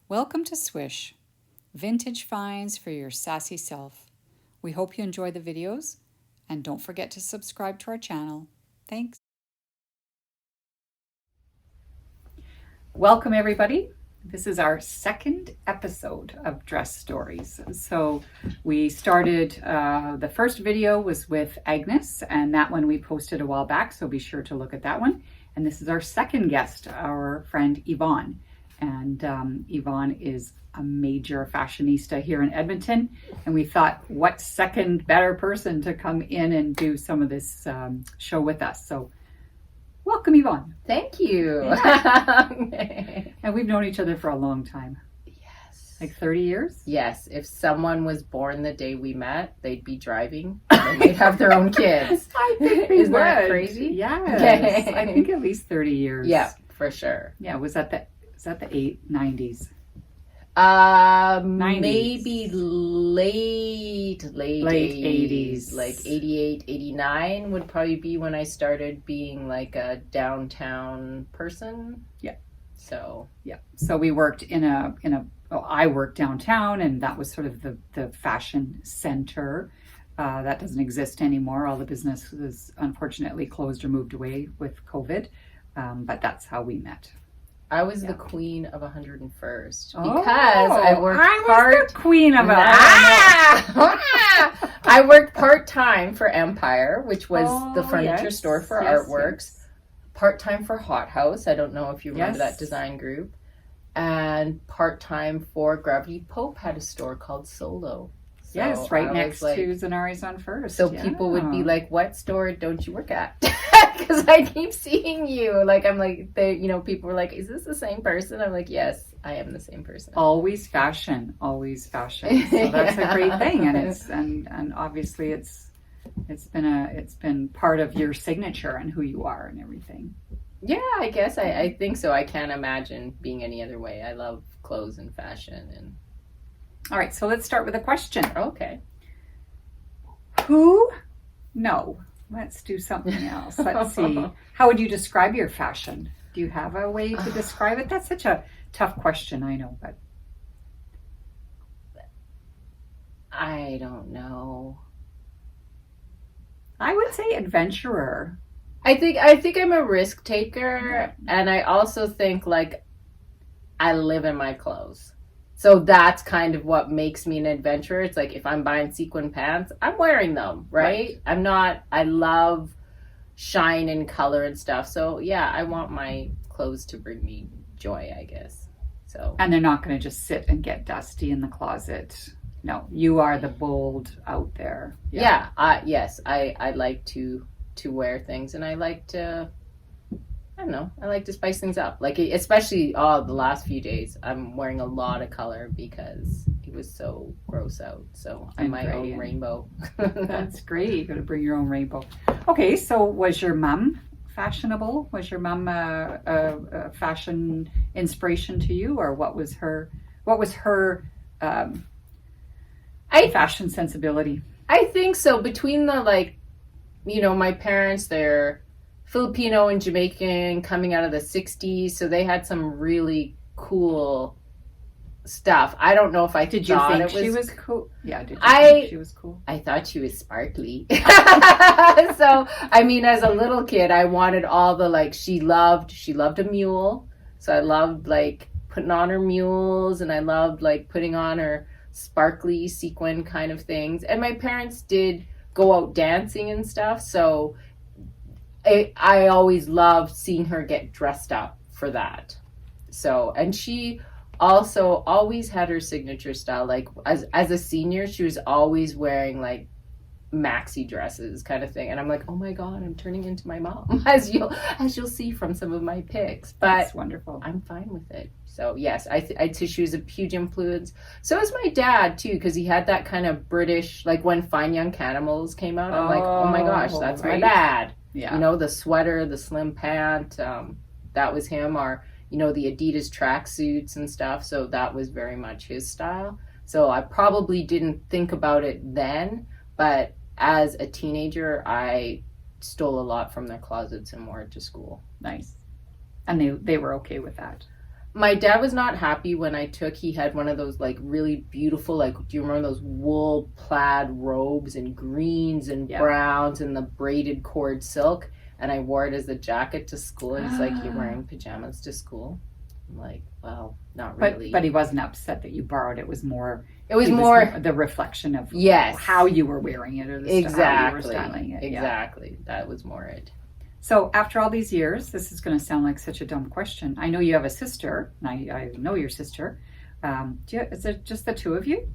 Welcome to Swish, vintage finds for your sassy self. We hope you enjoy the videos and don't forget to subscribe to our channel. Thanks. Welcome everybody. This is our second episode of Dress Stories. So we started, the first video was with Agnes, and that one we posted a while back, so be sure to look at that one. And this is our second guest, our friend Yvonne. And Yvonne is a major fashionista here in Edmonton. And we thought, what second better person to come in and do some of this show with us. So welcome, Yvonne. Thank you. Yeah. And we've known each other for a long time. Yes. Like 30 years? Yes. If someone was born the day we met, they'd be driving and they'd have their own kids. I think they Isn't would. that crazy? Yes. I think at least 30 years. Yeah, for sure. Yeah, was that the 90s? 90s. Maybe late 80s. Like 88, 89 would probably be when I started being like a downtown person. Yeah. So we worked I worked downtown, and that was sort of the fashion center. That doesn't exist anymore. All the businesses unfortunately closed or moved away with COVID. But that's how we met. I was the queen of 101st because I was the queen of I worked part-time for Empire, which was the furniture store for artworks. Yes. Part-time for Hot House. I don't know if you remember that design group. And part-time for Gravity Pope had a store called Solo. So yes, right next to Zanari's on First. So people would be like, what store don't you work at? Because I keep seeing you. Like, I'm like, people were like, is this the same person? I'm like, yes, I am the same person. Always fashion. So that's a great thing. And obviously it's been part of your signature and who you are and everything. Yeah, I guess I think so. I can't imagine being any other way. I love clothes and fashion. And all right, so let's start with a question. Okay. No, let's do something else. Let's see. How would you describe your fashion? Do you have a way to describe it? That's such a tough question, I know, but I don't know. I would say adventurer. I think I'm a risk taker, and I also think like I live in my clothes. So that's kind of what makes me an adventurer. It's like if I'm buying sequin pants, I'm wearing them, right? I love shine and color and stuff. So yeah, I want my clothes to bring me joy, I guess. So. And they're not going to just sit and get dusty in the closet. No, you are the bold out there. Yeah. Yes, I like to wear things, and I like to, I don't know, I like to spice things up. Like, especially the last few days, I'm wearing a lot of color because it was so gross out. So I'm my own rainbow. That's great. You got to bring your own rainbow. Okay, so was your mom fashionable? Was your mom a fashion inspiration to you, or what was her fashion sensibility? I think so. Between the my parents, they're Filipino and Jamaican coming out of the 60s, so they had some really cool stuff. I don't know if I did. You think she was cool? Yeah, did you think she was cool? I thought she was sparkly. So, I mean, as a little kid, I wanted all the she loved a mule. So I loved putting on her mules, and I loved putting on her sparkly sequin kind of things. And my parents did go out dancing and stuff, so I always loved seeing her get dressed up for that. So, and she also always had her signature style. As a senior, she was always wearing maxi dresses kind of thing, and I'm like, oh my god, I'm turning into my mom, as you'll see from some of my pics. But that's wonderful. I'm fine with it. So yes, I'd say she was a huge influence. So was my dad too, because he had that kind of British, when Fine Young Cannibals came out. I'm like, oh my gosh, that's my dad. Yeah. The sweater, the slim pant, that was him. Or the Adidas tracksuits and stuff. So that was very much his style. So I probably didn't think about it then, but as a teenager, I stole a lot from their closets and wore it to school. Nice. And they were okay with that? My dad was not happy when he had one of those like really beautiful, like, do you remember those wool plaid robes in greens and browns and the braided cord silk? And I wore it as a jacket to school. And he's like, you're wearing pajamas to school? I'm like, well, not really. But he wasn't upset that you borrowed it. It was more the reflection of how you were wearing it, or how you were styling it. Exactly. That was more it. So after all these years, this is going to sound like such a dumb question. I know you have a sister, and I know your sister. Is it just the two of you?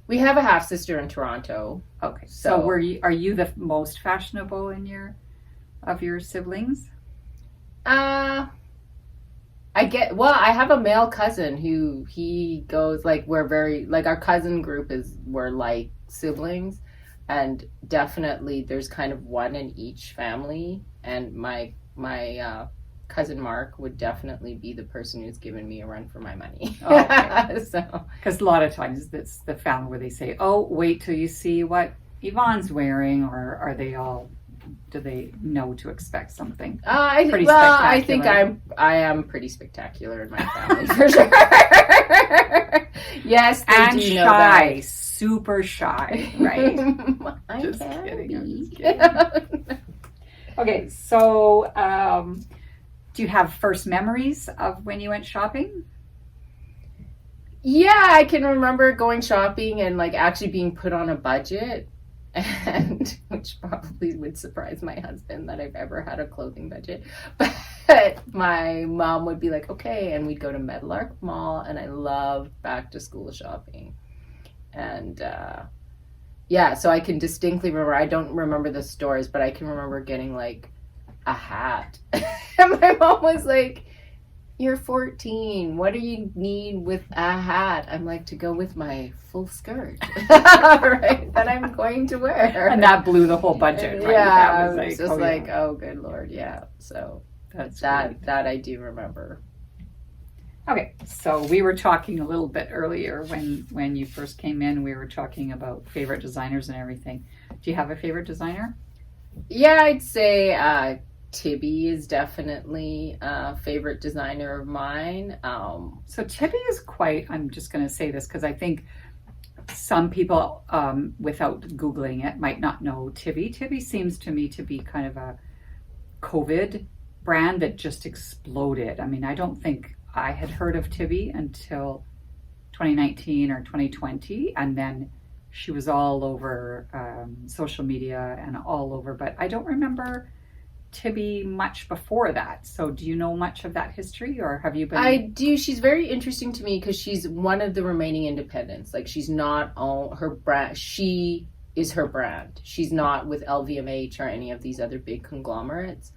We have a half sister in Toronto. Okay. So are you the most fashionable of your siblings? I have a male cousin who he goes, like, we're very, like, our cousin group we're like siblings, and definitely there's kind of one in each family, and my cousin Mark would definitely be the person who's given me a run for my money. Oh, okay. So, because a lot of times it's the family where they say, oh, wait till you see what Yvonne's wearing, or are they all, do they know to expect something pretty spectacular? I think I am pretty spectacular in my family for sure. Yes, they and do shy, know that. Super shy, right? I'm just kidding. Okay, so do you have first memories of when you went shopping? Yeah, I can remember going shopping and like actually being put on a budget. And which probably would surprise my husband that I've ever had a clothing budget, but my mom would be like, okay, and we'd go to Meadowlark Mall, and I loved back to school shopping. And so I can distinctly remember, I don't remember the stores, but I can remember getting like a hat. And my mom was like, you're 14. What do you need with a hat? I'm like, to go with my full skirt, right? That I'm going to wear. And that blew the whole budget, right? Yeah, that was I was just like, oh, good Lord, yeah. So that I do remember. Okay, so we were talking a little bit earlier when you first came in. We were talking about favorite designers and everything. Do you have a favorite designer? Yeah, I'd say Tibby is definitely a favorite designer of mine. So Tibby is I'm just going to say this because I think some people, without Googling it, might not know Tibby. Tibby seems to me to be kind of a COVID brand that just exploded. I mean, I don't think I had heard of Tibby until 2019 or 2020, and then she was all over social media and all over, but I don't remember Tibby much before that. So do you know much of that history, or have you been? I do. She's very interesting to me because she's one of the remaining independents. Like, she's not all her brand. She is her brand. She's not with LVMH or any of these other big conglomerates.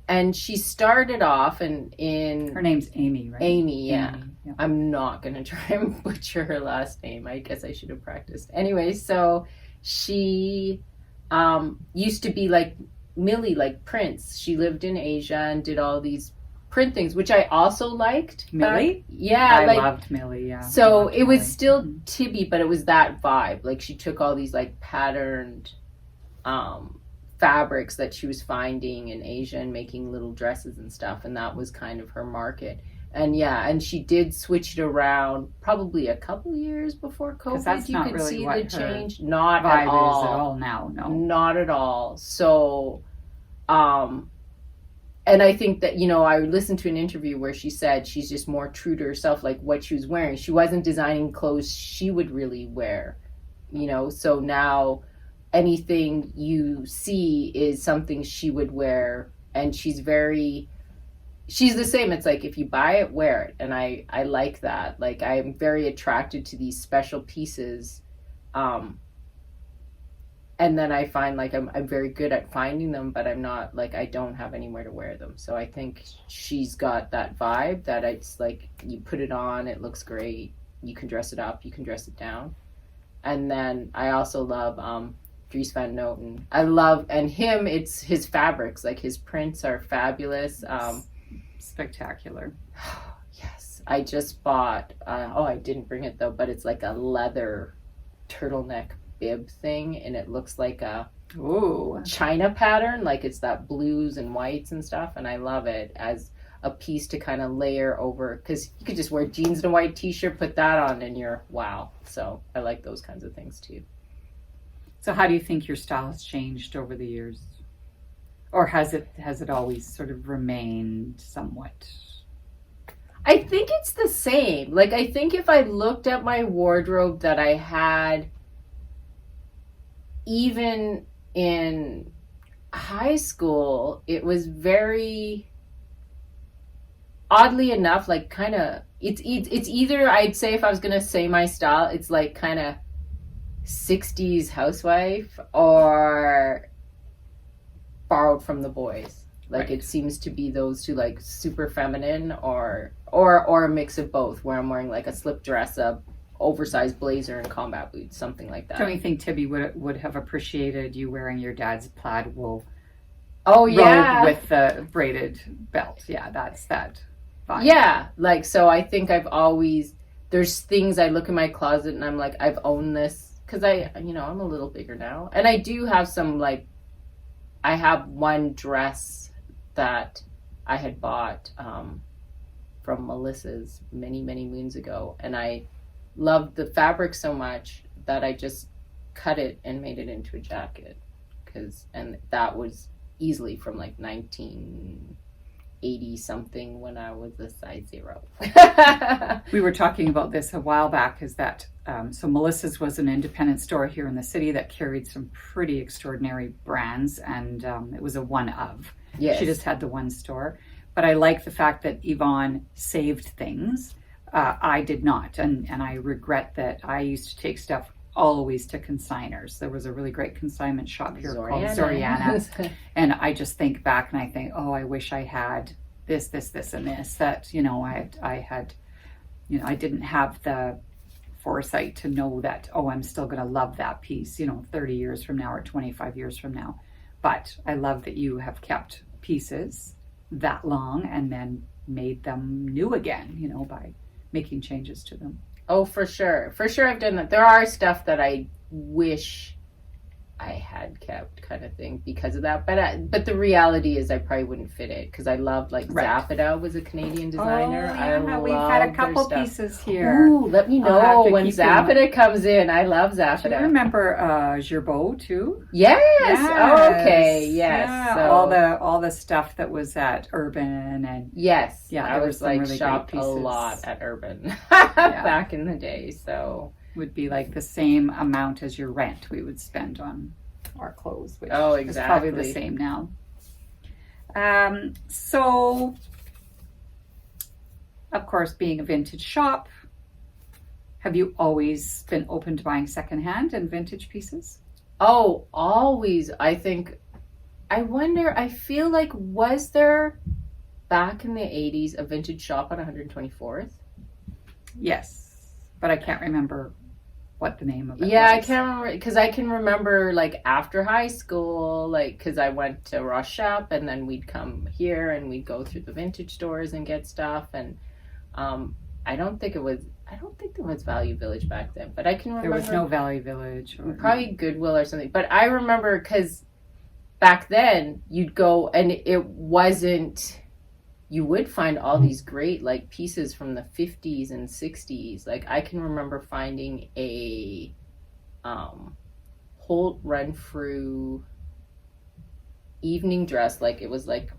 And she started off in her name's Amy, right? Amy, yeah. I'm not going to try and butcher her last name. I guess I should have practiced. Anyway, so she used to be like Millie, like Prince. She lived in Asia and did all these print things, which I also liked. Millie? Yeah. I loved Millie, yeah. So it was still Tibby, but it was that vibe. Like, she took all these like patterned fabrics that she was finding in Asia and making little dresses and stuff, and that was kind of her market. And she did switch it around probably a couple years before COVID. That's you not could really see what the change. Not vibe at all. Is at all now. No, not at all. So, and I think that, I listened to an interview where she said she's just more true to herself, like what she was wearing. She wasn't designing clothes she would really wear, So now anything you see is something she would wear, and she's the same. It's like, if you buy it, wear it. And I like that. Like, I'm very attracted to these special pieces. And then I find like I'm very good at finding them, but I'm not, like, I don't have anywhere to wear them. So I think she's got that vibe that it's like, you put it on, it looks great. You can dress it up, you can dress it down. And then I also love Dries Van Noten. And it's his fabrics, like his prints are fabulous. Spectacular. Yes. I just bought, I didn't bring it though, but it's like a leather turtleneck bib thing, and it looks like a China pattern, like it's that blues and whites and stuff, and I love it. As a piece to kind of layer over, because you could just wear jeans and a white t-shirt, put that on, and you're wow. So I like those kinds of things too. So how do you think your style has changed over the years? Or has it always sort of remained somewhat? I think it's the same. Like, I think if I looked at my wardrobe that I had even in high school, it was very, oddly enough, like kind of, it's either, I'd say if I was going to say my style, it's like kind of 60s housewife or borrowed from the boys. Like, Right. it seems to be those two, like super feminine or a mix of both, where I'm wearing like a slip dress, a oversized blazer, and combat boots, something like that. Don't you think Tibby would have appreciated you wearing your dad's plaid wool Oh robe yeah, with the braided belt? Yeah, that's that vibe. yeah. Like, so I think I've always, there's things I look in my closet and I'm like, I've owned this, because I'm a little bigger now, and I do have some, like, I have one dress that I had bought from Melissa's many, many moons ago, and I loved the fabric so much that I just cut it and made it into a jacket, and that was easily from like 1980 something, when I was a size 0. We were talking about this a while back, is that so Melissa's was an independent store here in the city that carried some pretty extraordinary brands, and it was a one of. Yes. She just had the one store. But I like the fact that Yvonne saved things. I did not, and I regret that. I used to take stuff always to consigners. There was a really great consignment shop here called Zoriana, and I just think back and I think, oh, I wish I had this, and this. That I had, I didn't have the foresight to know that, oh, I'm still going to love that piece, 30 years from now or 25 years from now. But I love that you have kept pieces that long and then made them new again, by making changes to them. Oh, for sure. For sure I've done that. There are stuff that I wish I had kept, kind of thing, because of that. But the reality is I probably wouldn't fit it, because I loved, like, Right. Zappida was a Canadian designer. Oh, yeah, I we've loved had a their couple stuff. pieces here. Ooh, let me I'll have know to when keep Zappida comes in. I love Do you Zappida. remember Girbeau too? Yes. Oh, okay. Yes. Yes. Yeah, So, all the stuff that was at Urban and yes. Yeah, I there was was some like really great shopped a pieces. lot at Urban back in the day. So. would be like the same amount as your rent we would spend on our clothes, which Oh, is probably the exactly. same now. So, of course, being a vintage shop, have you always been open to buying secondhand and vintage pieces? Oh, always. I wonder, I feel like, was there back in the 80s a vintage shop on 124th? Yes, but I can't remember what the name of it Yeah, I was. can't remember, because I can remember, like, after high school, like, because I went to Ross Shop, and then we'd come here and we'd go through the vintage stores and get stuff, and I don't think there was Value Village back then, but I can remember There was no Valley Village. Or, probably Goodwill or something. But I remember, because back then you'd go, and it wasn't, you would find all these great, like, pieces from the 50s and 60s. Like, I can remember finding a Holt Renfrew evening dress, like, it was like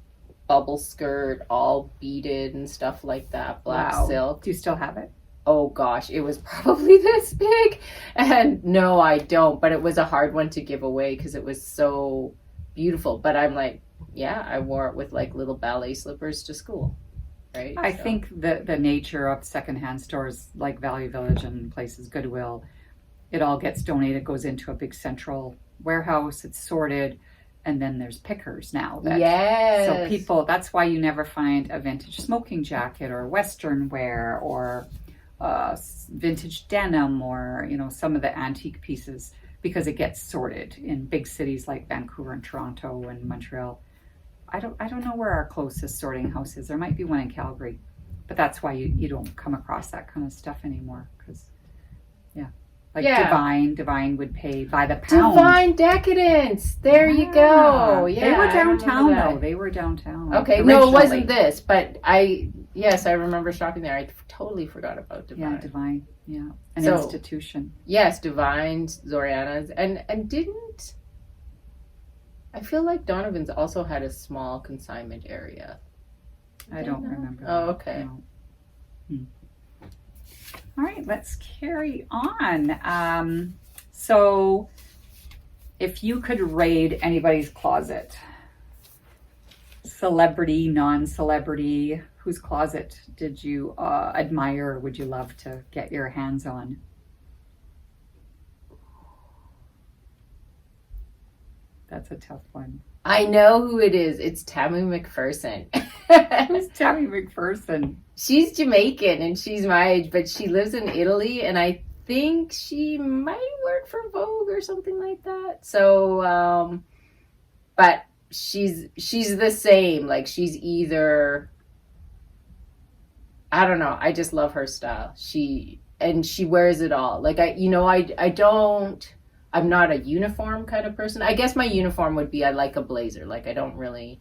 bubble skirt, all beaded and stuff like that, black Wow. silk. Do you still have it? Oh gosh, it was probably this big. And no, I don't, but it was a hard one to give away because it was so beautiful. But I'm like, yeah, I wore it with, like, little ballet slippers to school, right? I So. think the nature of secondhand stores like Value Village and places, Goodwill, it all gets donated, goes into a big central warehouse, it's sorted, and then there's pickers now. Yes. So people, that's why you never find a vintage smoking jacket or Western wear or vintage denim or, some of the antique pieces, because it gets sorted in big cities like Vancouver and Toronto and Montreal. I don't know where our closest sorting house is. There might be one in Calgary, but that's why you don't come across that kind of stuff anymore. Because, yeah. Like Yeah. Divine would pay by the pound. Divine Decadence. There you go. Yeah, They were I remember downtown that. though. They were downtown. Okay, no, it wasn't originally. this, but yes, I remember shopping there. I totally forgot about Divine. Yeah, Divine. Yeah, an So- institution. Yes, Divines, Zoriana's, and didn't I feel like Donovan's also had a small consignment area. I don't remember. Oh, that, okay. no. All right, let's carry on. So, if you could raid anybody's closet, celebrity, non-celebrity, whose closet did you admire or would you love to get your hands on? That's a tough one. I know who it is. It's Tammy McPherson. Who's Tammy McPherson? She's Jamaican and she's my age, but she lives in Italy, and I think she might work for Vogue or something like that. So, but she's the same. Like, she's either, I don't know. I just love her style. She wears it all. Like, I'm not a uniform kind of person. I guess my uniform would be I like a blazer. Like, I don't really,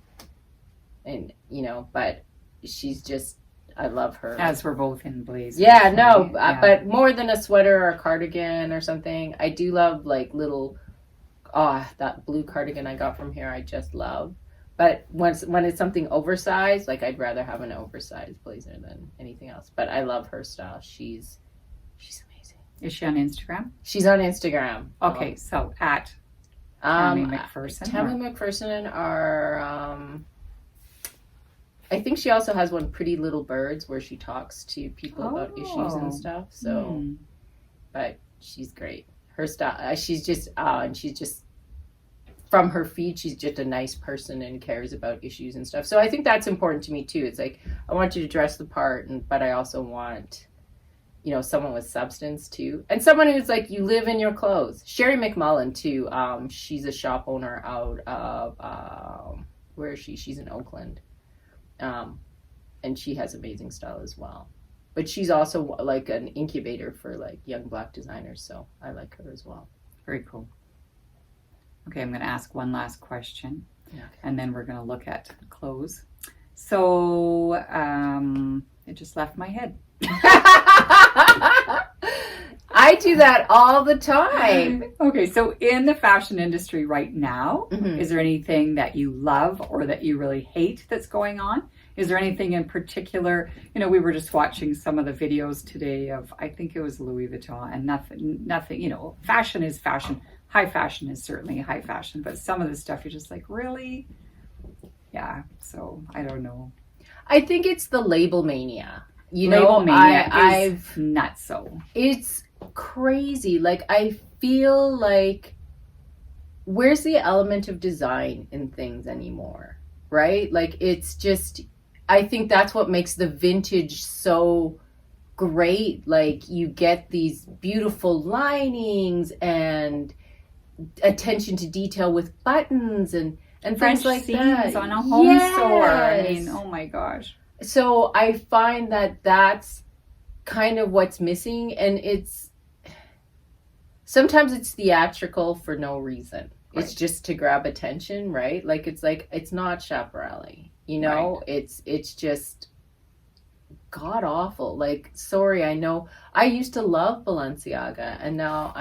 but she's just, I love her. As we're both in blazers. Yeah, no, right? but more than a sweater or a cardigan or something. I do love like little, that blue cardigan I got from here, I just love. But when it's something oversized, like I'd rather have an oversized blazer than anything else. But I love her style. She's amazing. Is she on Instagram? She's on Instagram. Okay, so at Tammy McPherson. Tammy McPherson are. I think she also has one, Pretty Little Birds, where she talks to people about issues and stuff. So, but she's great. Her style, she's just, and she's just, from her feed, she's just a nice person and cares about issues and stuff. So I think that's important to me too. It's like, I want you to dress the part, but I also want, someone with substance too. And someone who's like, you live in your clothes. Sherry McMullen too. She's a shop owner out of, where is she? She's in Oakland. And she has amazing style as well. But she's also like an incubator for like young Black designers. So I like her as well. Very cool. Okay, I'm going to ask one last question. Okay. And then we're going to look at clothes. So it just left my head. I do that all the time. Okay, so in the fashion industry right now, Mhm. is there anything that you love or that you really hate that's going on? Is there anything in particular? We were just watching some of the videos today of, I think it was Louis Vuitton, and nothing, fashion is fashion. High fashion is certainly high fashion, but some of the stuff you're just like, really? Yeah, so I don't know. I think it's the label mania. Label mania I've is nuts so. It's crazy. Like, I feel like, where's the element of design in things anymore? Right? Like, it's just, I think that's what makes the vintage so great. Like, you get these beautiful linings and attention to detail with buttons and French things like seams that. on a home store. I Yes. mean, oh my gosh. So I find that that's kind of what's missing, and sometimes it's theatrical for no reason. It's Right. just to grab attention, right? Like, it's not Chaparral, it's just god awful. Like, sorry, I know I used to love Balenciaga, and now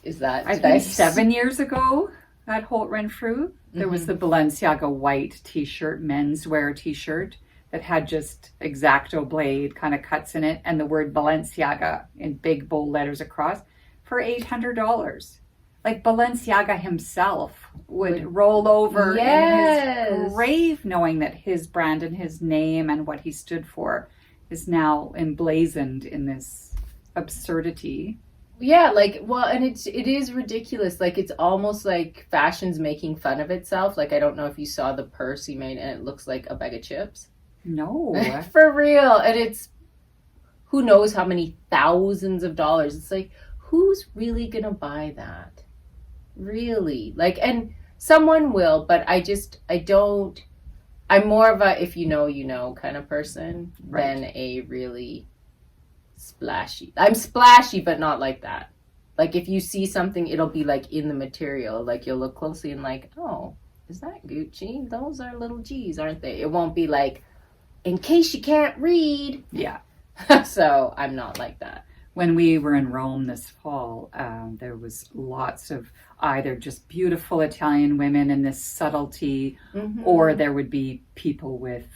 is that I think 7 years ago at Holt Renfrew, there was the Balenciaga white t-shirt, menswear t-shirt that had just X-Acto blade kind of cuts in it and the word Balenciaga in big bold letters across for $800. Like, Balenciaga himself would roll over in his grave knowing that his brand and his name and what he stood for is now emblazoned in this absurdity. Yeah, like, well, and it is ridiculous. Like, it's almost like fashion's making fun of itself. Like, I don't know if you saw the purse he made, and it looks like a bag of chips. No. For real. And it's, who knows how many thousands of dollars. It's like, who's really gonna buy that? Really? Like, and someone will, but I'm more of a if you know kind of person than a really splashy. I'm splashy, but not like that. Like if you see something, it'll be like in the material. Like you'll look closely and like, oh, is that Gucci? Those are little G's, aren't they? It won't be like, in case you can't read. Yeah. So I'm not like that. When we were in Rome this fall, there was lots of either just beautiful Italian women in this subtlety, or there would be people with,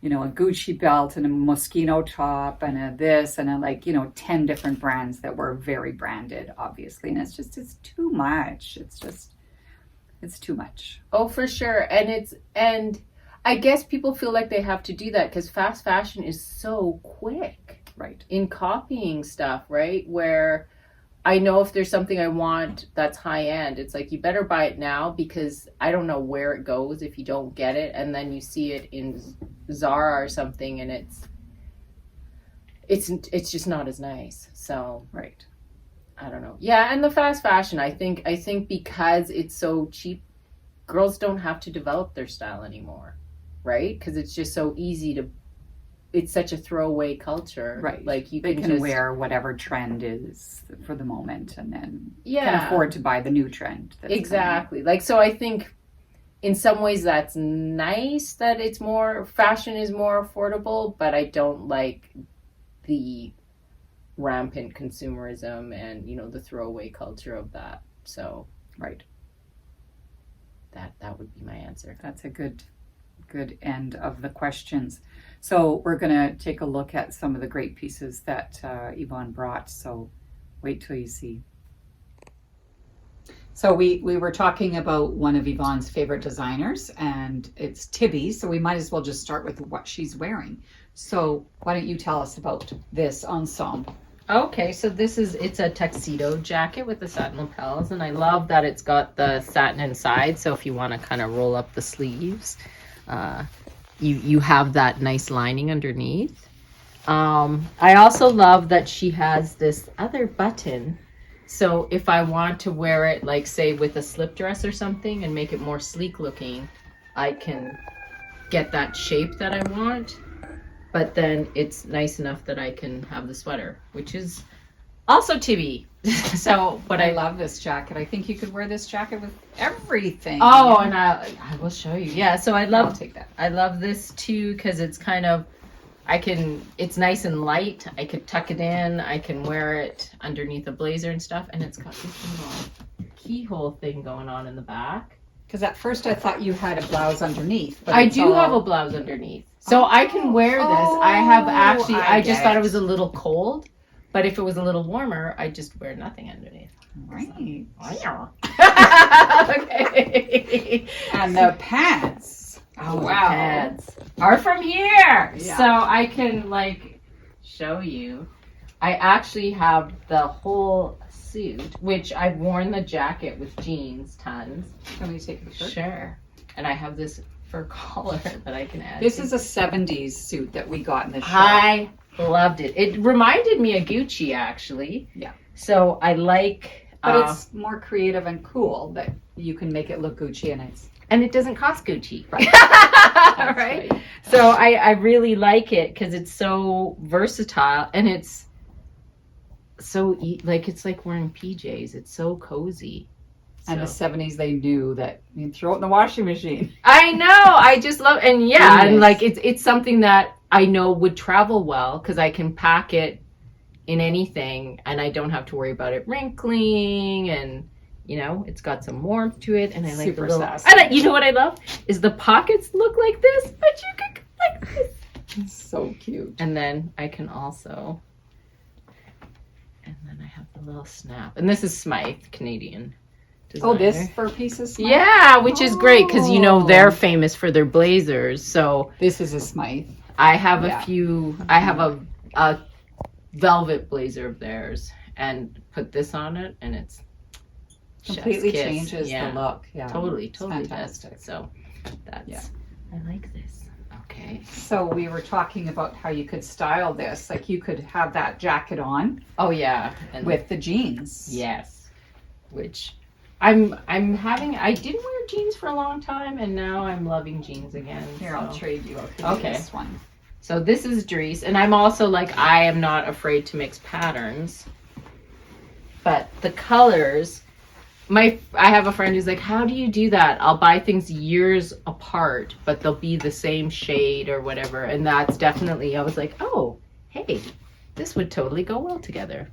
you know, a Gucci belt and a Moschino top and a this and a, like, you know, 10 different brands that were very branded, obviously. And it's too much. It's too much. Oh, for sure. And I guess people feel like they have to do that because fast fashion is so quick. Right. In copying stuff, right? Where I know if there's something I want that's high end, it's like you better buy it now because I don't know where it goes if you don't get it, and then you see it in Zara or something, and it's just not as nice. So right, I don't know. Yeah, and the fast fashion, I think because it's so cheap, girls don't have to develop their style anymore, right? Because it's just so easy to. It's such a throwaway culture. Right. Like they can just wear whatever trend is for the moment and then can afford to buy the new trend. Exactly. Like, so I think in some ways that's nice that it's more, fashion is more affordable, but I don't like the rampant consumerism and, you know, the throwaway culture of that. So, right. That would be my answer. That's a good end of the questions. So we're going to take a look at some of the great pieces that Yvonne brought. So wait till you see. So we were talking about one of Yvonne's favorite designers, and it's Tibby. So we might as well just start with what she's wearing. So why don't you tell us about this ensemble? Okay, so it's a tuxedo jacket with the satin lapels, and I love that it's got the satin inside. So if you want to kind of roll up the sleeves, you have that nice lining underneath. I also love that she has this other button. So if I want to wear it, like say with a slip dress or something and make it more sleek looking, I can get that shape that I want. But then it's nice enough that I can have the sweater, which is also Tibby. So, but I love this jacket. I think you could wear this jacket with everything. Oh, and I will show you. Yeah, so I'll take that. I love this too because it's kind of, it's nice and light. I could tuck it in. I can wear it underneath a blazer and stuff. And it's got this little keyhole thing going on in the back. Because at first I thought you had a blouse underneath. But I do have a blouse underneath. So I can wear this. I have actually, I just thought it was a little cold. But if it was a little warmer, I'd just wear nothing underneath. Right. Okay. And the pants. Oh, wow. The pants are from here. Yeah. So I can like show you. I actually have the whole suit, which I've worn the jacket with jeans tons. Can we take a picture? Sure. And I have this fur collar that I can add. This is a 70s suit that we got in the shop. I loved it. It reminded me of Gucci, actually. Yeah. So I like... But it's more creative and cool that you can make it look Gucci and it doesn't cost Gucci. Right. Right? So I really like it because it's so versatile and it's so, it's like wearing PJs. It's so cozy. And the 70s, they knew that you throw it in the washing machine. I know. I just love, and yeah, and like it's something that I know would travel well because I can pack it in anything and I don't have to worry about it wrinkling, and you know, it's got some warmth to it, and I like super sassy. You know what I love is the pockets look like this, but you can like this. It's so cute. And then I can also, and then I have the little snap, and this is Smythe, Canadian designer. Oh, this fur piece is Smythe? Yeah, which is great because you know they're famous for their blazers. So this is a Smythe. I have a few. I have a velvet blazer of theirs, and put this on it, and it's completely changes the look. Yeah, totally fantastic. does. So that's I like this. Okay. So we were talking about how you could style this. Like you could have that jacket on. Oh yeah, and with the jeans. Yes, which. I'm having. I didn't wear jeans for a long time, and now I'm loving jeans again. Here, I'll trade you. Okay. This one. So this is Dries, and I'm also like, I am not afraid to mix patterns. But the colors, I have a friend who's like, how do you do that? I'll buy things years apart, but they'll be the same shade or whatever. And that's definitely, I was like, oh, hey, this would totally go well together.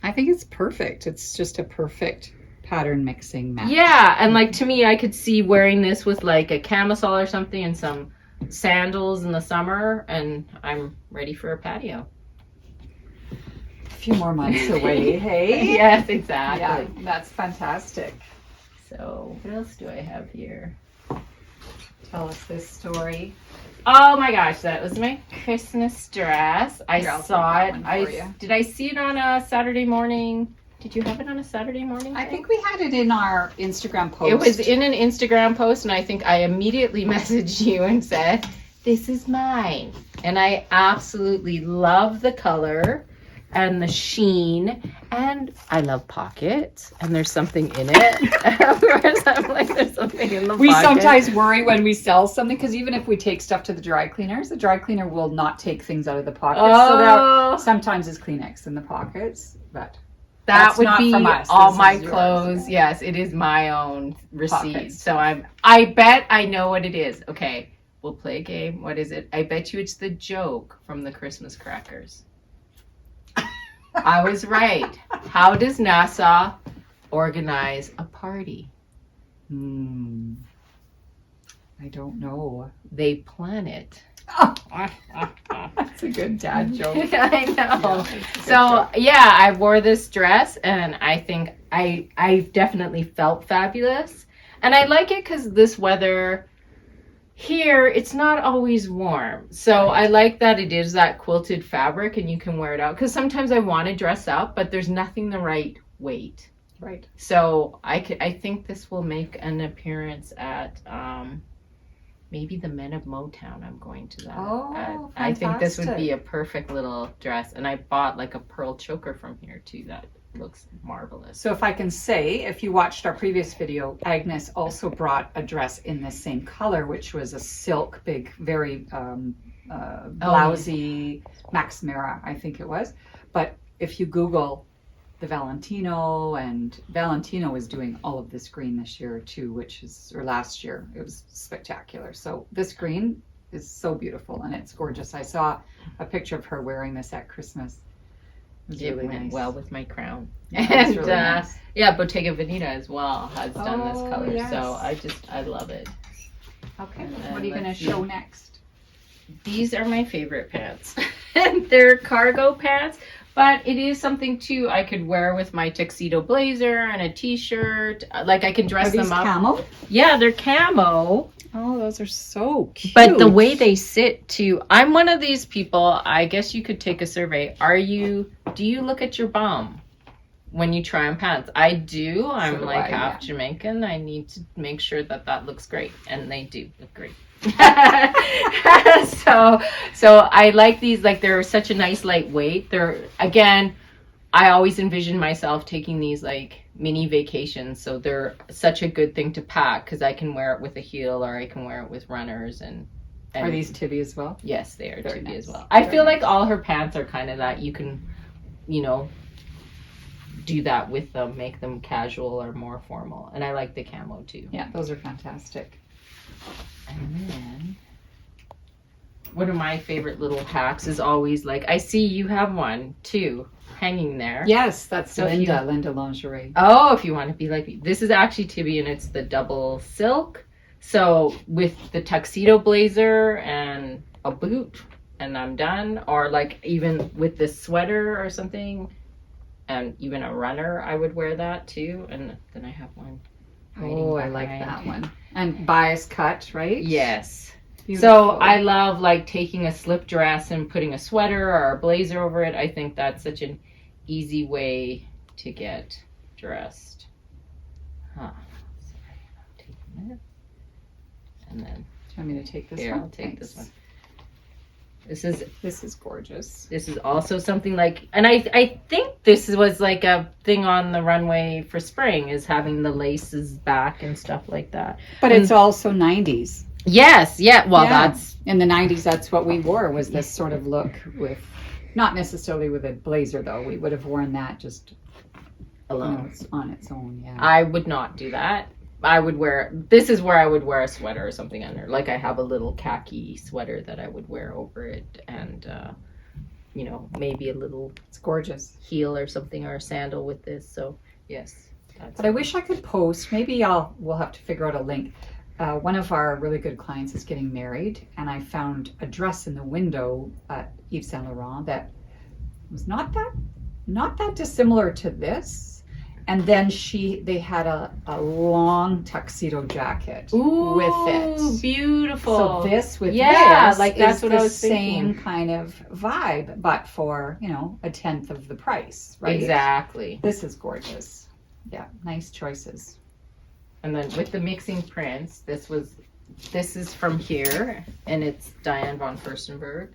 I think it's perfect. It's just a perfect pattern mixing match. Yeah, and like to me, I could see wearing this with like a camisole or something and some sandals in the summer, and I'm ready for a patio. A few more months away, hey? Yes, exactly. Yeah, that's fantastic. So what else do I have here? Tell us this story. Oh my gosh, that was my Christmas dress. I Here, I'll saw take it. that one for you. Did I see it on a Saturday morning? Did you have it on a Saturday morning? I think we had it in our Instagram post. It was in an Instagram post, and I think I immediately messaged you and said, this is mine. And I absolutely love the color and the sheen, and I love pockets, and there's something in it. Of course, I'm like, there's something in the We pocket. sometimes worry when we sell something, because even if we take stuff to the dry cleaners, the dry cleaner will not take things out of the pockets. So there sometimes is Kleenex in the pockets, but that that's would not be from us. all This my is yours. clothes. Yes, it is my own receipt. Pockets. So I bet I know what it is. Okay, we'll play a game. What is it? I bet you it's the joke from the Christmas crackers. I was right. How does NASA organize a party? I don't know. They plan it. That's a good dad joke. I know. Yeah, it's a good So joke. yeah, I wore this dress, and I think I definitely felt fabulous, and I like it because this weather here, it's not always warm. So I like that it is that quilted fabric, and you can wear it out, because sometimes I want to dress up, but there's nothing the right weight. Right. So I think this will make an appearance at maybe the Men of Motown. I'm going to that. Oh, I think this would be fantastic. a perfect little dress, and I bought like a pearl choker from here too. That looks marvelous. So if I can say, if you watched our previous video, Agnes also brought a dress in this same color, which was a silk, big, very blousy Max Mara, I think it was. But if you Google the Valentino, and Valentino was doing all of this green this year too, or last year, it was spectacular. So this green is so beautiful, and it's gorgeous. I saw a picture of her wearing this at Christmas. It went nice. well with my crown. Yeah, it's And really nice. yeah, Bottega Veneta as well has done this Oh, color. yes. So I love it. Okay, And what are you going to let's see. show next? These are my favorite pants. They're cargo pants, but it is something too I could wear with my tuxedo blazer and a t-shirt. Like I can dress Are these them up. camo? Yeah, they're camo. Oh, those are so cute. But the way they sit too, I'm one of these people, I guess you could take a survey. Do you look at your bum when you try on pants? I do. I'm do like I, half yeah. Jamaican. I need to make sure that looks great. And they do look great. so I like these, like they're such a nice lightweight. Again, I always envision myself taking these like mini vacations, so they're such a good thing to pack because I can wear it with a heel or I can wear it with runners. And Are these Tibby as well? yes, they are Very Tibby nice. as well. I Very feel like nice. all her pants are kind of that you can, do that with them, make them casual or more formal. And I like the camo too. Yeah, those are fantastic. And then one of my favorite little hacks is always like, I see you have one too hanging there. Yes, that's So if Linda Lingerie. Oh, if you want to be like me. This is actually Tibby, and it's the double silk. So with the tuxedo blazer and a boot, and I'm done. Or like even with this sweater or something, and even a runner, I would wear that too. And then I have one. hiding Oh, I like behind. that one. And bias cut, right? Yes. Beautiful. So I love like taking a slip dress and putting a sweater or a blazer over it. I think that's such an easy way to get dressed. Sorry, I'm taking this. And then Do you want me to take this here, one? I'll take this Thanks. one. This is gorgeous. This is also something like, and I think this was like a thing on the runway for spring, is having the laces back and stuff like that. But it's also 90s. Yes, yeah. Well, Yeah. that's In the 90s, that's what we wore, was this sort of look with, not necessarily with a blazer though. We would have worn that just alone. it's on its own. Yeah. I would not do that. I would wear, this is where I would wear a sweater or something under. Like I have a little khaki sweater that I would wear over it, and maybe a little It's gorgeous. heel or something, or a sandal with this. So yes, But I wish I could post. Maybe we'll have to figure out a link. One of our really good clients is getting married, and I found a dress in the window at Yves Saint Laurent that was not that dissimilar to this. And then they had a long tuxedo jacket with it. Beautiful. So this with that's is what the I was same thinking. kind of vibe, but for a tenth of the price, right? Exactly. This is gorgeous. Yeah, nice choices. And then with the mixing prints, this is from here, and it's Diane von Furstenberg,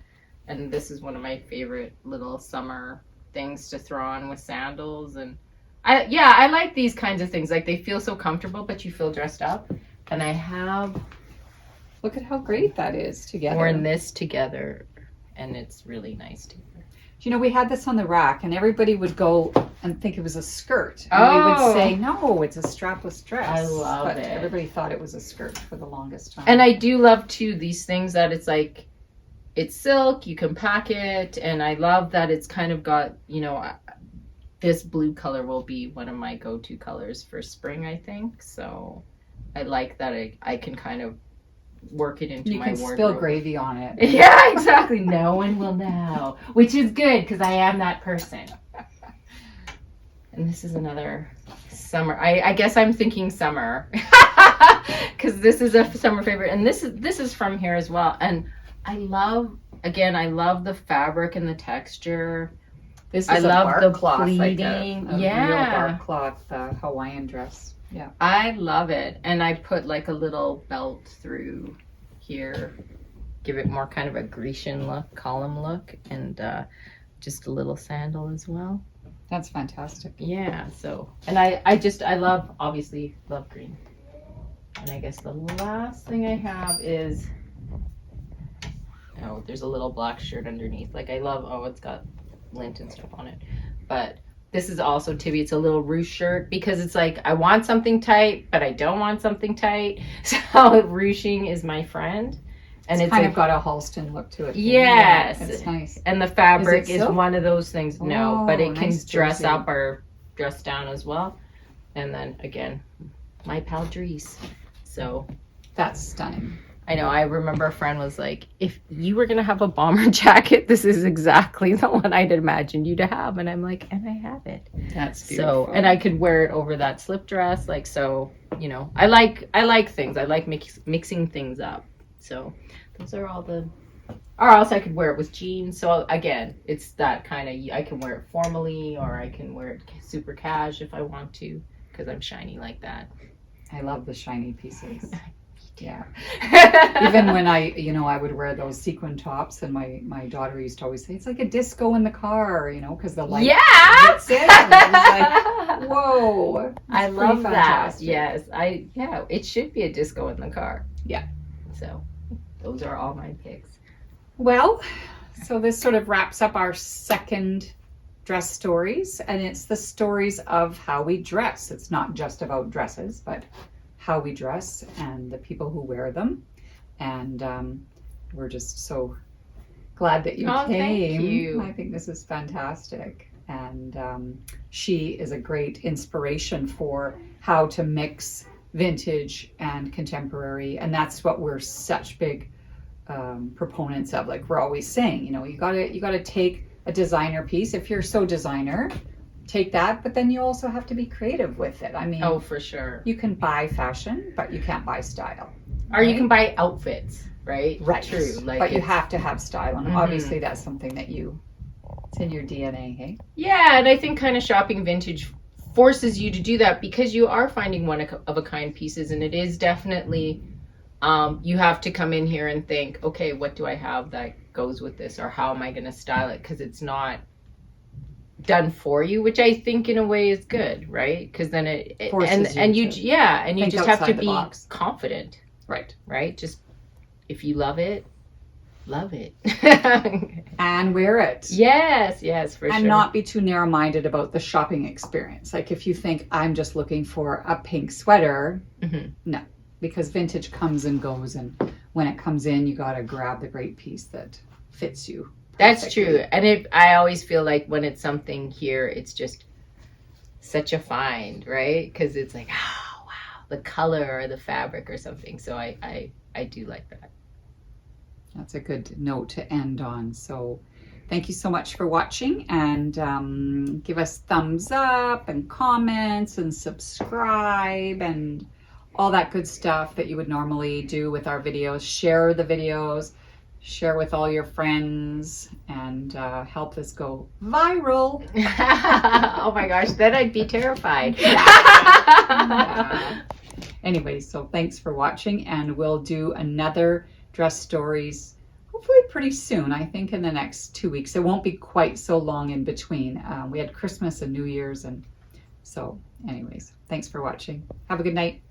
and this is one of my favorite little summer things to throw on with sandals. And I like these kinds of things. Like, they feel so comfortable, but you feel dressed up. And I have Look at how great that is together. worn this together, and it's really nice together. We had this on the rack, and everybody would go and think it was a skirt. And we would say, no, it's a strapless dress. I love but it. Everybody thought it was a skirt for the longest time. And I do love, too, these things that it's like, it's silk, you can pack it, and I love that it's kind of got, this blue color will be one of my go-to colors for spring, I think. So I like that I can kind of work it into my wardrobe. You can spill gravy on it. Yeah, exactly. No one will know, which is good because I am that person. And this is another summer. I guess I'm thinking summer because this is a summer favorite, and this is from here as well. And I love the fabric and the texture. This is I love bark the cloth, pleating. like a real bark cloth Hawaiian dress. Yeah. I love it. And I put like a little belt through here, give it more kind of a Grecian look, column look, and just a little sandal as well. That's fantastic. Yeah, so, and I obviously love green. And I guess the last thing I have is, there's a little black shirt underneath. Like, I love, it's got lint and stuff on it. But this is also Tibby. It's a little ruche shirt because it's like, I want something tight, but I don't want something tight. So ruching is my friend. And it's kind of got a Halston look to it. Yes. Yeah, it's nice. And the fabric is silk? one of those things. No, but it can nice dress jersey. up or dress down as well. And then again, my pal Dries. So That's stunning. I know. I remember a friend was like, if you were going to have a bomber jacket, this is exactly the one I'd imagined you to have. And I'm like, and I have it. That's beautiful. So, and I could wear it over that slip dress. Like, so, I like things. I like mixing things up. So those are all or else I could wear it with jeans. So again, it's that kind of, I can wear it formally, or I can wear it super cash if I want to, because I'm shiny like that. I love the shiny pieces. Yeah. Even when I would wear those sequin tops, and my daughter used to always say, it's like a disco in the car, because the light hits it. And I was like, whoa. I love that. Fantastic. Yes. It should be a disco in the car. Yeah. So those are all my picks. Well, so this sort of wraps up our second dress stories, and it's the stories of how we dress. It's not just about dresses, but how we dress and the people who wear them. And we're just so glad that you came. Thank you. I think this is fantastic. And she is a great inspiration for how to mix vintage and contemporary. And that's what we're such big proponents of. Like we're always saying, you gotta take a designer piece. If you're so designer, take that, but then you also have to be creative with it. I mean, for sure. You can buy fashion, but you can't buy style. Or you can buy outfits, right? Right. True. But you have to have style, and obviously that's something that it's in your DNA, hey? Yeah, and I think kind of shopping vintage forces you to do that because you are finding one of a kind pieces, and it is definitely you have to come in here and think, okay, what do I have that goes with this, or how am I going to style it? Because it's not done for you, which I think in a way is good, right? Because then forces and you to just have to outside the be box. confident, Right. just if you love it, love it. And wear it. Yes, for And sure. not be too narrow-minded about the shopping experience. Like if you think I'm just looking for a pink sweater, no, because vintage comes and goes, and when it comes in, you got to grab the great piece that fits you. That's true. And I always feel like when it's something here, it's just such a find, right? Because it's like, oh, wow, the color or the fabric or something. So I do like that. That's a good note to end on. So thank you so much for watching, and give us thumbs up and comments and subscribe and all that good stuff that you would normally do with our videos. Share the videos, share with all your friends, and help us go viral. Oh my gosh, then I'd be terrified. Yeah. Anyway, so thanks for watching, and we'll do another dress stories hopefully pretty soon. I think in the next 2 weeks. It won't be quite so long in between. We had Christmas and New Year's, and so anyways, thanks for watching. Have a good night.